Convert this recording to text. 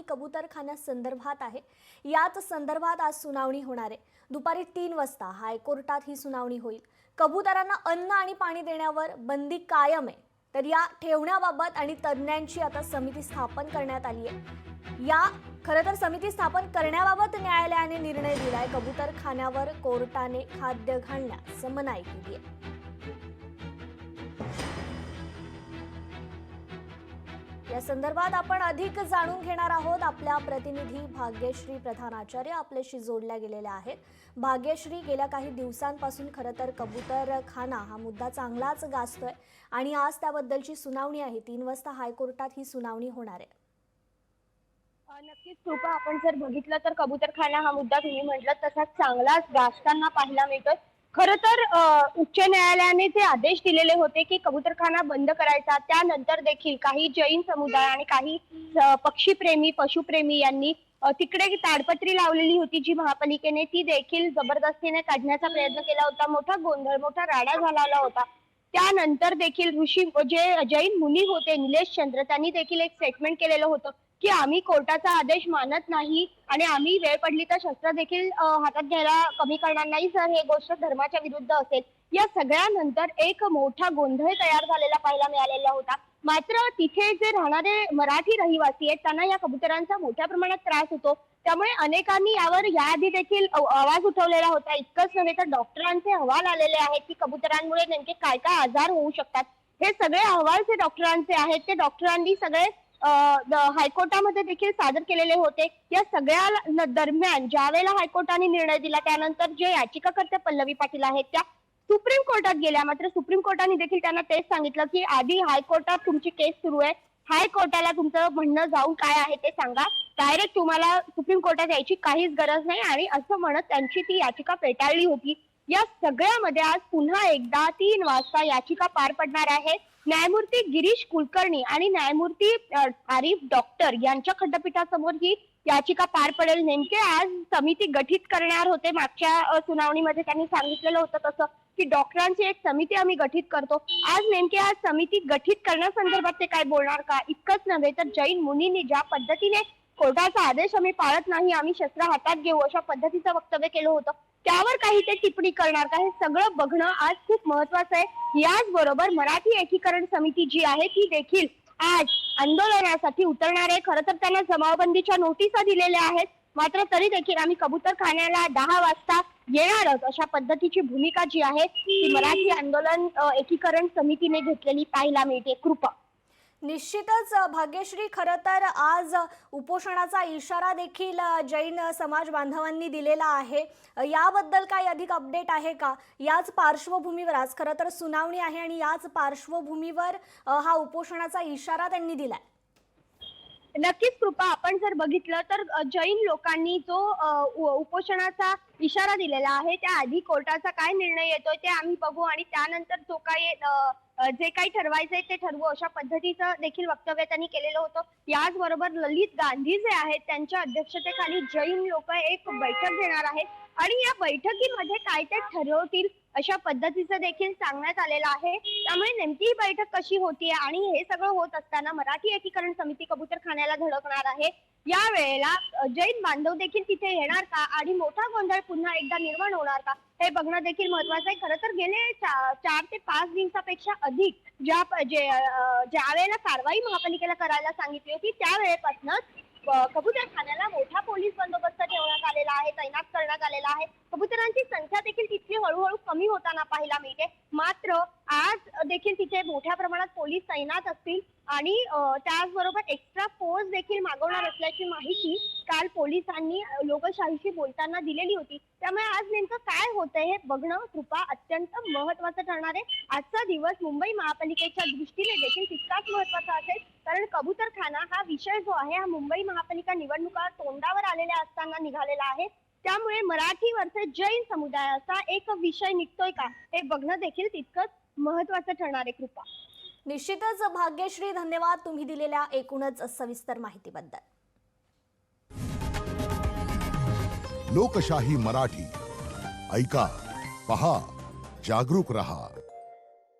कबूतरखान्यासंदर्भात आहे। याच संदर्भात आज सुनावणी होणार आहे। दुपारी 3 वाजता हायकोर्टात ही सुनावणी होईल। कबूतरांना अन्न आणि पाणी देण्यावर बंदी कायम आहे, तर या ठेवण्याबाबत आणि तज्ञांची आता समिती स्थापन करण्यात आली आहे। या खरं तर समिती स्थापन करण्याबाबत न्यायालयाने निर्णय दिलाय। कबूतरखान्यावर कोर्टाने खाद्य घालण्यास मनाई केली आहे। या संदर्भात आपण अधिक जाणून घेणार आहोत। आपल्या प्रतिनिधी भाग्यश्री प्रधानाचार्य आपल्याशी जोडल्या गेलेल्या आहेत। भाग्यश्री, गेल्या काही दिवसांपासून खरं तर कबूतरखाना हा मुद्दा चांगलाच गाजतोय आणि आज त्याबद्दलची सुनावणी आहे। 3 वाजता हायकोर्टात ही सुनावणी होणार आहे। नक्कीच कृपा, आपण जर बघितलं तर कबूतरखाना हा मुद्दा तुम्ही म्हटलं तसाच चांगलाच गाजताना पाहायला मिळतोय। खरं तर उच्च न्यायालयाने जे आदेश दिलेले होते की कबूतरखाना बंद करायचा, त्यानंतर देखील काही जैन समुदाय आणि काही पक्षीप्रेमी पशुप्रेमी यांनी तिकडे ताडपत्री लावलेली होती जी महापालिकेने, ती देखील जबरदस्तीने काढण्याचा प्रयत्न केला होता। मोठा गोंधळ, मोठा राडा झालेला होता। त्यानंतर देखील ऋषी जे जैन मुनी होते निलेश चंद्र, त्यांनी देखील एक स्टेटमेंट केलेलं होतं की आम्ही कोर्टाचा आदेश मानत नाही आणि आम्ही वेळ पडली तर शस्त्र देखील हातात घ्यायला कमी करणार नाही जर हे गोष्ट धर्माच्या विरुद्ध असेल। या सगळ्यानंतर एक मोठा गोंधळ तयार झालेला पाहायला मिळालेला होता। मात्र तिथे जे राहणारे मराठी रहिवासी आहेत त्यांना या कबुतरांचा मोठ्या प्रमाणात त्रास होतो, त्यामुळे अनेकांनी यावर याआधी देखील आवाज उठवलेला होता। इतकंच नव्हे तर डॉक्टरांचे अहवाल आलेले आहेत की कबुतरांमुळे नेमके काय काय आजार होऊ शकतात। हे सगळे अहवाल जे डॉक्टरांचे आहेत ते डॉक्टरांनी सगळे हायकोर्टामध्ये देखील सादर केलेले होते। या सगळ्या दरम्यान ज्यावेळेला हायकोर्टाने निर्णय दिला त्यानंतर जे याचिकाकर्ते पल्लवी पाटील आहेत त्या सुप्रीम कोर्टात गेल्या। मात्र सुप्रीम कोर्टाने देखील त्यांना तेच सांगितलं की आधी हायकोर्टात तुमची केस सुरू आहे, हायकोर्टाला तुमचं म्हणणं जाऊन काय आहे ते सांगा, डायरेक्ट तुम्हाला सुप्रीम कोर्टात यायची काहीच गरज नाही, आणि असं म्हणत त्यांची ती याचिका फेटाळली होती। या सगळ्यामध्ये आज पुन्हा एकदा 3 वाजता याचिका पार पडणार आहे। न्यायमूर्ती गिरीश कुलकर्णी आणि न्यायमूर्ती आरिफ डॉक्टर यांच्या खंडपीठासमोर ही याचिका पार पडेल। नेमके आज समिती गठीत करणार होते। मागच्या सुनावणीमध्ये त्यांनी सांगितलेलं होतं तसं की डॉक्टरांची एक समिती आम्ही गठीत करतो। आज समिती गठीत करण्यासंदर्भात ते काय बोलणार का? इतकंच नव्हे तर जैन मुनींनी ज्या पद्धतीने कोर्टाचा आदेश आम्ही पाळत नाही, आम्ही शस्त्र हातात घेऊ अशा पद्धतीचं वक्तव्य केलं होतं, त्यावर काही ते टिप्पणी करणार का? हे सगळं बघणं आज खूप महत्वाचं आहे। याचबरोबर मराठी एकीकरण समिती जी आहे ती देखील आज आंदोलनासाठी उतरणार आहे। खरं तर त्यांना जमावबंदीच्या नोटिसा दिलेल्या आहेत, मात्र तरी देखील आम्ही कबूतरखान्याला 10 वाजता येणारच अशा पद्धतीची भूमिका जी आहे ती मराठी आंदोलन एकीकरण समितीने घेतलेली पाहायला मिळते। कृपा, निश्चितच भाग्यश्री, खरं तर आज उपोषणाचा इशारा देखील जैन समाज बांधवांनी दिलेला आहे। याबद्दल काही अधिक अपडेट आहे का? याच पार्श्वभूमीवर आज खरं तर सुनावणी आहे आणि याच पार्श्वभूमीवर हा उपोषणाचा इशारा त्यांनी दिलाय। नक्कीच कृपा, आपण जर बघितलं तर जैन लोकांनी जो उपोषणाचा इशारा दिलेला आहे त्याआधी कोर्टाचा काय निर्णय येतोय ते आम्ही बघू आणि त्यानंतर जो काही जे काही ठरवायचंय ते ठरवू अशा पद्धतीचं देखील वक्तव्य त्यांनी केलेलं होतं। याचबरोबर ललित गांधी जे आहेत त्यांच्या अध्यक्षतेखाली जैन लोक एक बैठक घेणार आहेत आणि या बैठकीमध्ये काय ते ठरवतील अशा पद्धतीचं देखील सांगण्यात आलेलं आहे। त्यामुळे नेमकी ही बैठक कशी होतीये आणि हे सगळं होत असताना मराठी एकीकरण समिती कबूतरखान्याला धडकणार आहे। या वेळेला जैन बांधव देखील तिथे येणार का आणि मोठा गोंधळ पुन्हा एकदा निर्माण होणार का, हे बघणं देखील महत्वाचं आहे। खरं तर गेले 4 ते 5 दिवसापेक्षा अधिक ज्या वेळेला कारवाई महापालिकेला करायला सांगितली होती त्यावेळेपासूनच कबूतरखान्याला मोठा पोलीस बंदोबस्त ठेवण्यात आलेला आहे, तैनात करण्यात आलेला आहे। कबुतरांची संख्या देखील तिथली हळूहळू कमी होताना पाहायला मिळते। मात्र आज देखील तिथे मोठ्या प्रमाणात पोलीस तैनात असतील आणि त्याचबरोबर एक्स्ट्रा फोर्स देखील मागवणार असल्याची माहिती काल पोलिसांनी लोकशाहीशी बोलताना दिलेली होती। त्यामुळे आज नेमकं काय होतंय हे बघणं कृपा अत्यंत महत्वाचं ठरणार आहे। आजचा दिवस मुंबई महापालिकेच्या दृष्टीने देखील तितकाच महत्वाचा असेल, कारण कबूतरखाना हा विषय जो आहे हा मुंबई महापालिका निवडणुका तोंडावर आलेल्या असताना निघालेला आहे। त्यामुळे मराठी वर्सेस जैन समुदायाचा एक विषय निघतोय का हे बघणं देखील तितकंच महत्वाचं ठरणार आहे। कृपा, निश्चितच भाग्यश्री, धन्यवाद तुम्ही दिलेल्या एकूणच सविस्तर माहितीबद्दल। लोकशाही मराठी ऐका, पहा, जागरूक रहा।